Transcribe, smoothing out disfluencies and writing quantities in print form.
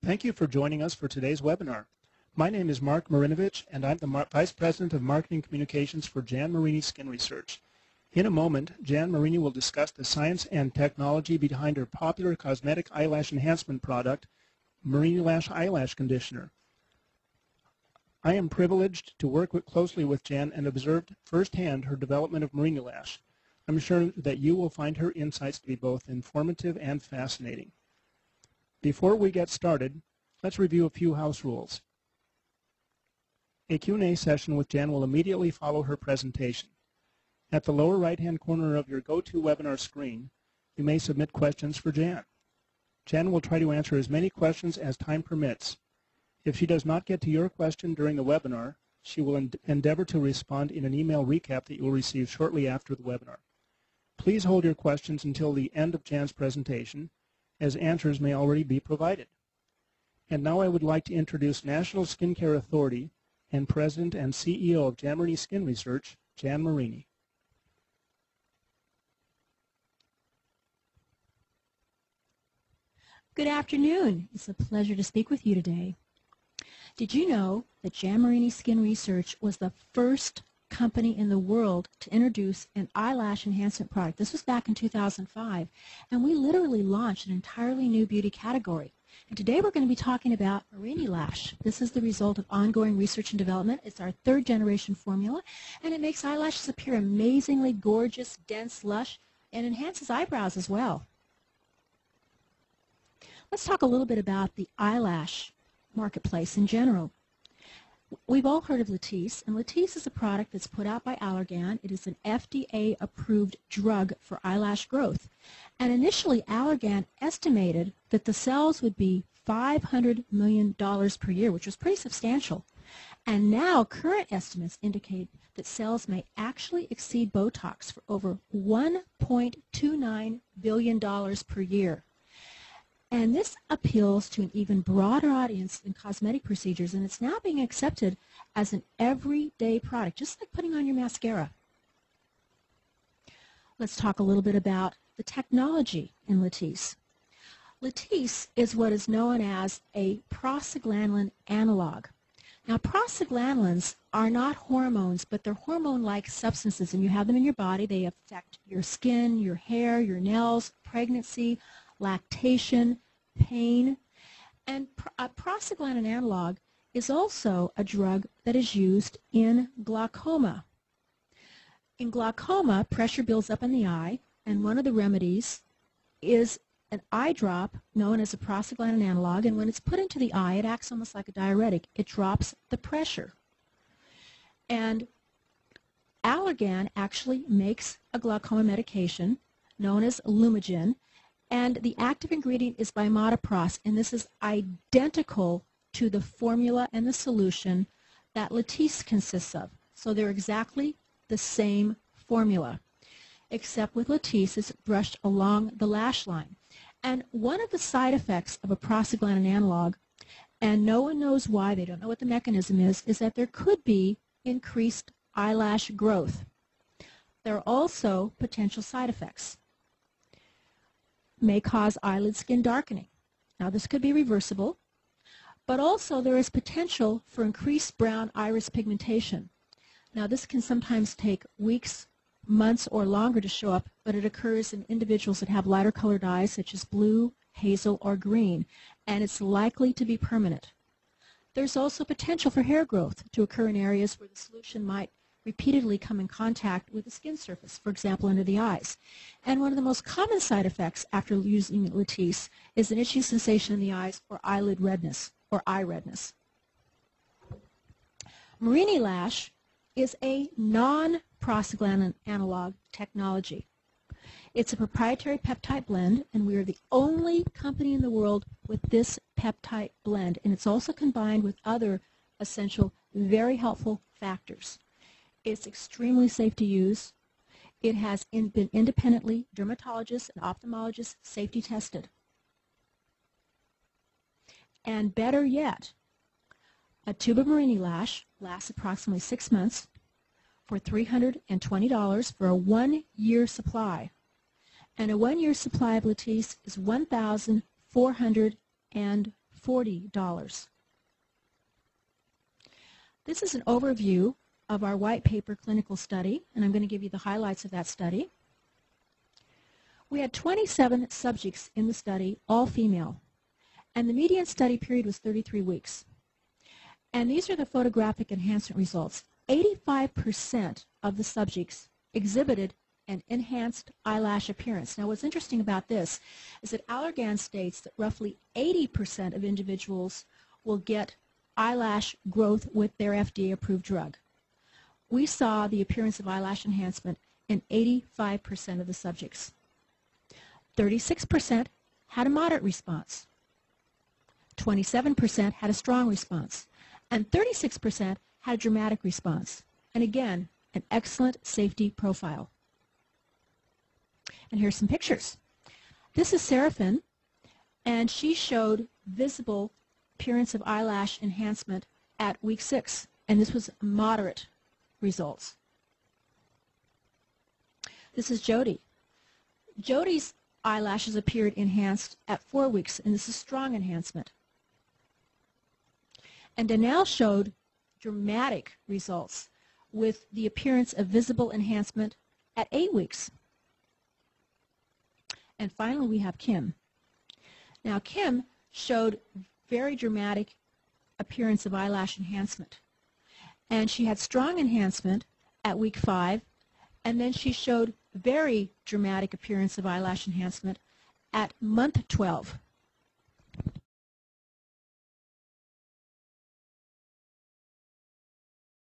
Thank you for joining us for today's webinar. My name is Mark Marinovich, and I'm the Vice President of Marketing Communications for Jan Marini Skin Research. In a moment, Jan Marini will discuss the science and technology behind her popular cosmetic eyelash enhancement product, Marini Lash Eyelash Conditioner. I am privileged to work closely with Jan and observed firsthand her development of Marini Lash. I'm sure that you will find her insights to be both informative and fascinating. Before we get started, let's review a few house rules. A Q&A session with Jan will immediately follow her presentation. At the lower right-hand corner of your GoToWebinar screen, you may submit questions for Jan. Jan will try to answer as many questions as time permits. If she does not get to your question during the webinar, she will endeavor to respond in an email recap that you will receive shortly after the webinar. Please hold your questions until the end of Jan's presentation, as answers may already be provided. And now I would like to introduce National Skincare Authority and President and CEO of Jan Marini Skin Research, Jan Marini. Good afternoon. It's a pleasure to speak with you today. Did you know that Jan Marini Skin Research was the first company in the world to introduce an eyelash enhancement product? This was back in 2005, and we literally launched an entirely new beauty category. And today we're going to be talking about Marini Lash. This is the result of ongoing research and development. It's our third generation formula, and it makes eyelashes appear amazingly gorgeous, dense, lush, and enhances eyebrows as well. Let's talk a little bit about the eyelash marketplace in general. We've all heard of Latisse, and Latisse is a product that's put out by Allergan. It is an FDA-approved drug for eyelash growth. And initially, Allergan estimated that the sales would be $500 million per year, which was pretty substantial. And now, current estimates indicate that sales may actually exceed Botox for over $1.29 billion per year. And this appeals to an even broader audience than cosmetic procedures, and it's now being accepted as an everyday product, just like putting on your mascara. Let's talk a little bit about the technology in Latisse. Latisse is what is known as a prostaglandin analog. Now, prostaglandins are not hormones, but they're hormone-like substances, and you have them in your body. They affect your skin, your hair, your nails, pregnancy, lactation, pain, and a prostaglandin analog is also a drug that is used in glaucoma. In glaucoma, pressure builds up in the eye, and one of the remedies is an eye drop known as a prostaglandin analog, and when it's put into the eye, it acts almost like a diuretic. It drops the pressure. And Allergan actually makes a glaucoma medication known as Lumigen, and the active ingredient is bimodopros, and this is identical to the formula and the solution that Latisse consists of. So they're exactly the same formula, except with Latisse it's brushed along the lash line. And one of the side effects of a prostaglandin analog, and no one knows why, they don't know what the mechanism is that there could be increased eyelash growth. There are also potential side effects. May cause eyelid skin darkening. Now, this could be reversible, but also there is potential for increased brown iris pigmentation. Now, this can sometimes take weeks, months, or longer to show up, but it occurs in individuals that have lighter colored eyes, such as blue, hazel, or green, and it's likely to be permanent. There's also potential for hair growth to occur in areas where the solution might repeatedly come in contact with the skin surface, for example, under the eyes. And one of the most common side effects after using Latisse is an itching sensation in the eyes or eyelid redness or eye redness. Marini Lash is a non-prostaglandin analog technology. It's a proprietary peptide blend, and we are the only company in the world with this peptide blend, and it's also combined with other essential, very helpful factors. It's extremely safe to use. It has been independently dermatologist and ophthalmologist safety tested. And better yet, a tube of Marini Lash lasts approximately 6 months for $320 for a 1-year supply. And a 1-year supply of Latisse is $1,440. $40. This is an overview of our white paper clinical study, and I'm going to give you the highlights of that study. We had 27 subjects in the study, all female, and the median study period was 33 weeks. And these are the photographic enhancement results. 85% of the subjects exhibited an enhanced eyelash appearance. Now, what's interesting about this is that Allergan states that roughly 80% of individuals will get eyelash growth with their FDA-approved drug. We saw the appearance of eyelash enhancement in 85% of the subjects. 36% had a moderate response. 27% had a strong response. And 36% had a dramatic response. And again, an excellent safety profile. And here's some pictures. This is Seraphin, and she showed visible appearance of eyelash enhancement at week 6, and this was moderate results. This is Jody. Jody's eyelashes appeared enhanced at 4 weeks, and this is strong enhancement. And Danelle showed dramatic results with the appearance of visible enhancement at 8 weeks. And finally, we have Kim. Now, Kim showed very dramatic appearance of eyelash enhancement. And she had strong enhancement at week 5, and then she showed very dramatic appearance of eyelash enhancement at month 12.